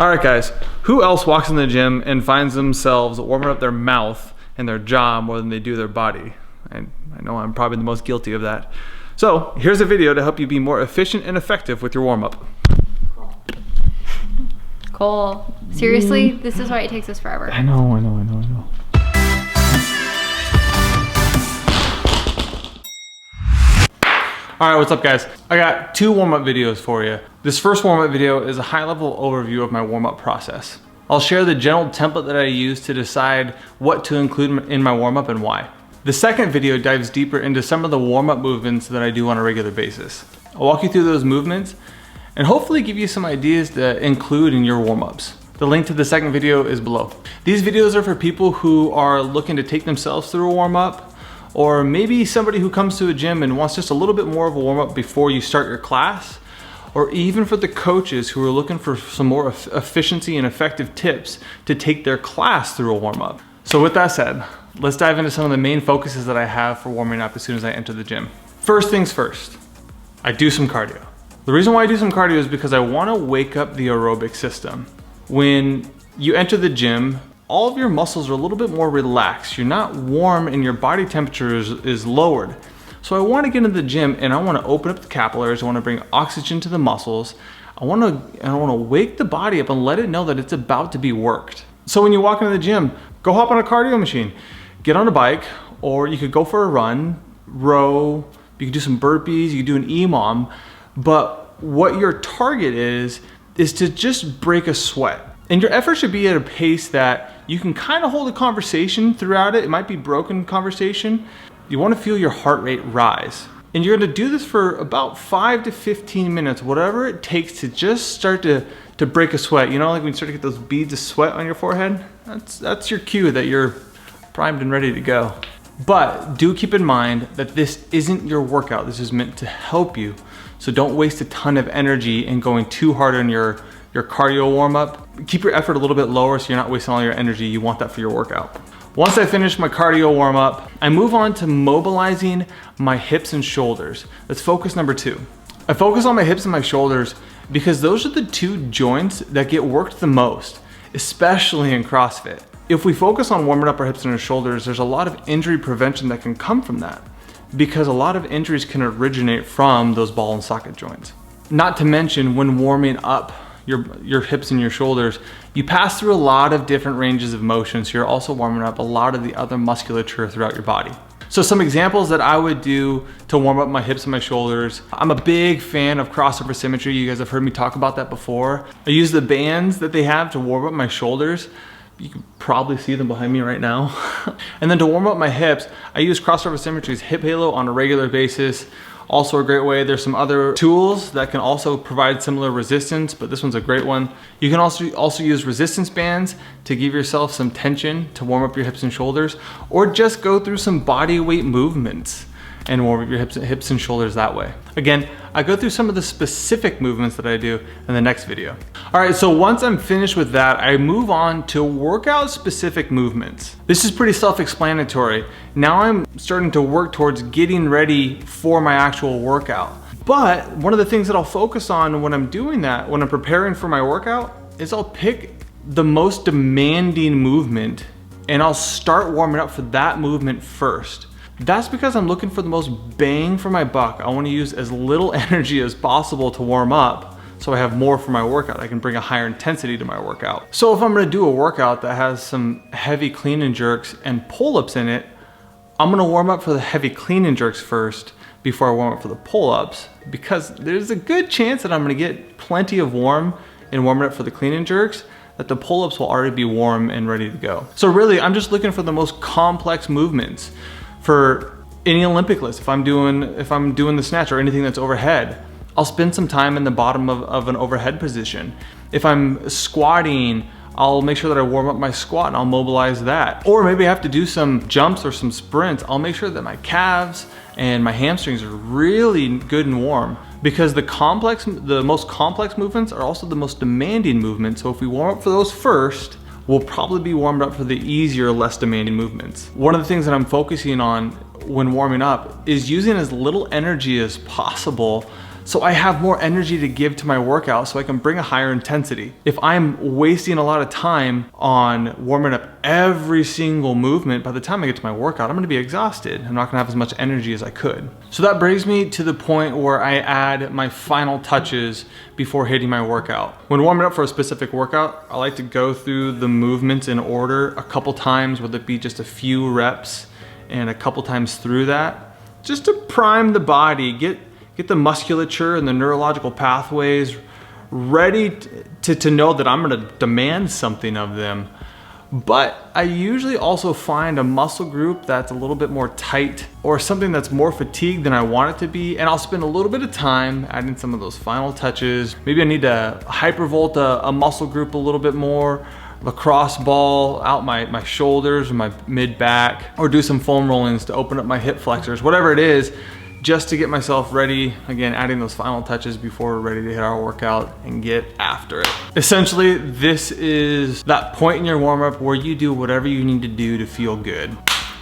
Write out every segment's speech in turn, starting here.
All right, guys, who else walks in the gym and finds themselves warming up their mouth and their jaw more than they do their body? I know I'm probably the most guilty of that. So here's a video to help you be more efficient and effective with your warm-up. Cole, seriously, this is why it takes us forever. I know. All right, what's up, guys? I got two warm-up videos for you. This first warm-up video is a high-level overview of my warm-up process. I'll share the general template that I use to decide what to include in my warm-up and why. The second video dives deeper into some of the warm-up movements that I do on a regular basis. I'll walk you through those movements and hopefully give you some ideas to include in your warm-ups. The link to the second video is below. These videos are for people who are looking to take themselves through a warm-up, or maybe somebody who comes to a gym and wants just a little bit more of a warm-up before you start your class, or even for the coaches who are looking for some more efficiency and effective tips to take their class through a warm-up. So with that said, let's dive into some of the main focuses that I have for warming up as soon as I enter the gym. First things first, I do some cardio. The reason why I do some cardio is because I want to wake up the aerobic system. When you enter the gym, all of your muscles are a little bit more relaxed. You're not warm and your body temperature is lowered. So I want to get into the gym and I want to open up the capillaries. I want to bring oxygen to the muscles. I want to wake the body up and let it know that it's about to be worked. So when you walk into the gym, go hop on a cardio machine, get on a bike, or you could go for a run, row, you could do some burpees, you could do an EMOM, but what your target is to just break a sweat. And your effort should be at a pace that you can kind of hold a conversation throughout it. It might be broken conversation. You want to feel your heart rate rise. And you're going to do this for about 5 to 15 minutes, whatever it takes to just start to break a sweat. You know, like when you start to get those beads of sweat on your forehead, that's your cue that you're primed and ready to go. But do keep in mind that this isn't your workout. This is meant to help you. So don't waste a ton of energy in going too hard on your cardio warm-up. Keep your effort a little bit lower so you're not wasting all your energy. You want that for your workout. Once I finish my cardio warm-up, I move on to mobilizing my hips and shoulders. That's focus number 2. I focus on my hips and my shoulders because those are the two joints that get worked the most, especially in CrossFit. If we focus on warming up our hips and our shoulders, there's a lot of injury prevention that can come from that because a lot of injuries can originate from those ball and socket joints. Not to mention when warming up your hips and your shoulders, you pass through a lot of different ranges of motion, so you're also warming up a lot of the other musculature throughout your body. So some examples that I would do to warm up my hips and my shoulders. I'm a big fan of crossover symmetry. You guys have heard me talk about that before. I use the bands that they have to warm up my shoulders. You can probably see them behind me right now. And then to warm up my hips, I use crossover symmetry's hip halo on a regular basis. Also a great way. There's some other tools that can also provide similar resistance, but this one's a great one. You can also use resistance bands to give yourself some tension to warm up your hips and shoulders, or just go through some body weight movements and warm up your hips and shoulders that way. Again, I go through some of the specific movements that I do in the next video. All right, so once I'm finished with that, I move on to workout specific movements. This is pretty self-explanatory. Now I'm starting to work towards getting ready for my actual workout. But one of the things that I'll focus on when I'm doing that, when I'm preparing for my workout, is I'll pick the most demanding movement and I'll start warming up for that movement first. That's because I'm looking for the most bang for my buck. I want to use as little energy as possible to warm up so I have more for my workout. I can bring a higher intensity to my workout. So if I'm going to do a workout that has some heavy clean and jerks and pull-ups in it, I'm going to warm up for the heavy clean and jerks first before I warm up for the pull-ups, because there's a good chance that I'm going to get plenty of warm in warming up for the clean and jerks, that the pull-ups will already be warm and ready to go. So really, I'm just looking for the most complex movements. For any Olympic list, if I'm doing the snatch or anything that's overhead, I'll spend some time in the bottom of an overhead position. If I'm squatting, I'll make sure that I warm up my squat and I'll mobilize that. Or maybe I have to do some jumps or some sprints. I'll make sure that my calves and my hamstrings are really good and warm, because the most complex movements are also the most demanding movements. So if we warm up for those first, we'll probably be warmed up for the easier, less demanding movements. One of the things that I'm focusing on when warming up is using as little energy as possible so I have more energy to give to my workout so I can bring a higher intensity. If I'm wasting a lot of time on warming up every single movement, by the time I get to my workout, I'm gonna be exhausted. I'm not gonna have as much energy as I could. So that brings me to the point where I add my final touches before hitting my workout. When warming up for a specific workout, I like to go through the movements in order a couple times, whether it be just a few reps and a couple times through that, just to prime the body, get the musculature and the neurological pathways ready to know that I'm gonna demand something of them. But I usually also find a muscle group that's a little bit more tight or something that's more fatigued than I want it to be, and I'll spend a little bit of time adding some of those final touches. Maybe I need to hypervolt a muscle group a little bit more, lacrosse ball out my shoulders or my mid back, or do some foam rollings to open up my hip flexors, whatever it is, just to get myself ready, again, adding those final touches before we're ready to hit our workout and get after it. Essentially, this is that point in your warm-up where you do whatever you need to do to feel good.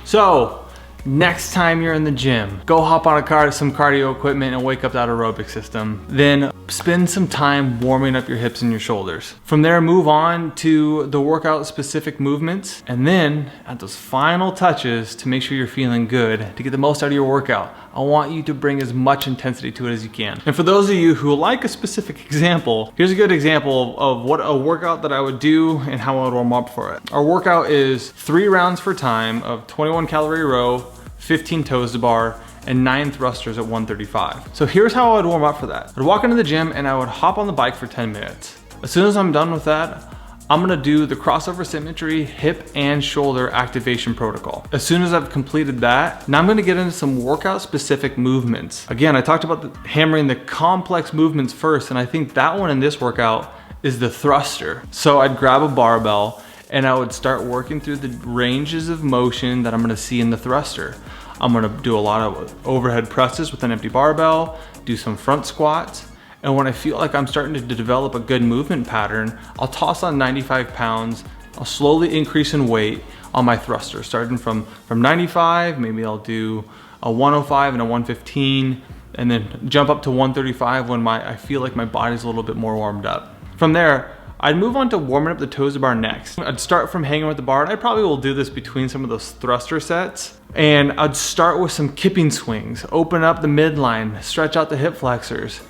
So, next time you're in the gym, go hop on some cardio equipment and wake up that aerobic system. Then spend some time warming up your hips and your shoulders. From there, move on to the workout specific movements, and then add those final touches to make sure you're feeling good, to get the most out of your workout. I want you to bring as much intensity to it as you can. And for those of you who like a specific example, here's a good example of what a workout that I would do and how I would warm up for it. Our workout is 3 rounds for time of 21 calorie row, 15 toes to bar, and 9 thrusters at 135. So here's how I would warm up for that. I'd walk into the gym and I would hop on the bike for 10 minutes. As soon as I'm done with that, I'm gonna do the crossover symmetry, hip and shoulder activation protocol. As soon as I've completed that, now I'm gonna get into some workout specific movements. Again, I talked about hammering the complex movements first, and I think that one in this workout is the thruster. So I'd grab a barbell and I would start working through the ranges of motion that I'm gonna see in the thruster. I'm gonna do a lot of overhead presses with an empty barbell, do some front squats, and when I feel like I'm starting to develop a good movement pattern, I'll toss on 95 pounds, I'll slowly increase in weight on my thruster, starting from 95, maybe I'll do a 105 and a 115, and then jump up to 135 when I feel like my body's a little bit more warmed up. From there, I'd move on to warming up the toes to bar next. I'd start from hanging with the bar, and I probably will do this between some of those thruster sets. And I'd start with some kipping swings, open up the midline, stretch out the hip flexors.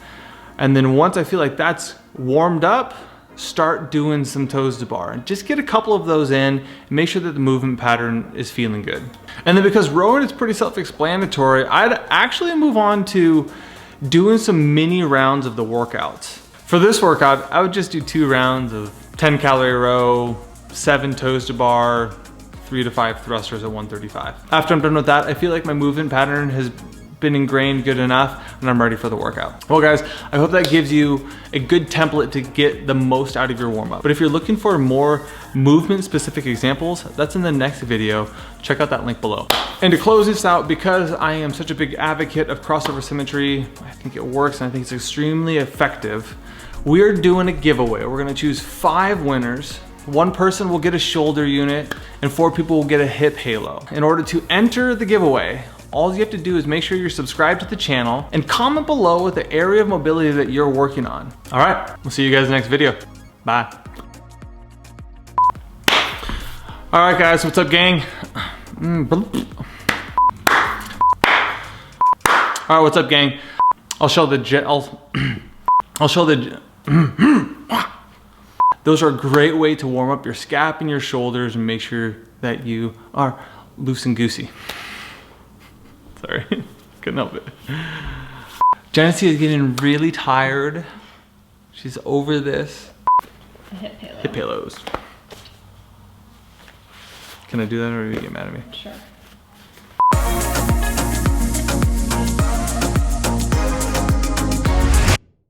And then once I feel like that's warmed up, start doing some toes to bar. And just get a couple of those in and make sure that the movement pattern is feeling good. And then because rowing is pretty self-explanatory, I'd actually move on to doing some mini rounds of the workouts. For this workout, I would just do 2 rounds of 10 calorie row, 7 toes to bar, 3 to 5 thrusters at 135. After I'm done with that, I feel like my movement pattern has been ingrained good enough and I'm ready for the workout. Well guys, I hope that gives you a good template to get the most out of your warm-up. But if you're looking for more movement specific examples, that's in the next video. Check out that link below. And to close this out, because I am such a big advocate of crossover symmetry, I think it works and I think it's extremely effective, we're doing a giveaway. We're gonna choose 5 winners. 1 person will get a shoulder unit and 4 people will get a hip halo. In order to enter the giveaway, all you have to do is make sure you're subscribed to the channel and comment below with the area of mobility that you're working on. All right, we'll see you guys in the next video. Bye. All right guys, what's up gang? All right, what's up gang? I'll show the those are a great way to warm up your scap and your shoulders and make sure that you are loose and goosey. Sorry, couldn't help it. Genesee is getting really tired. She's over this. A hip halo. Hip halos. Can I do that or do you get mad at me? Sure.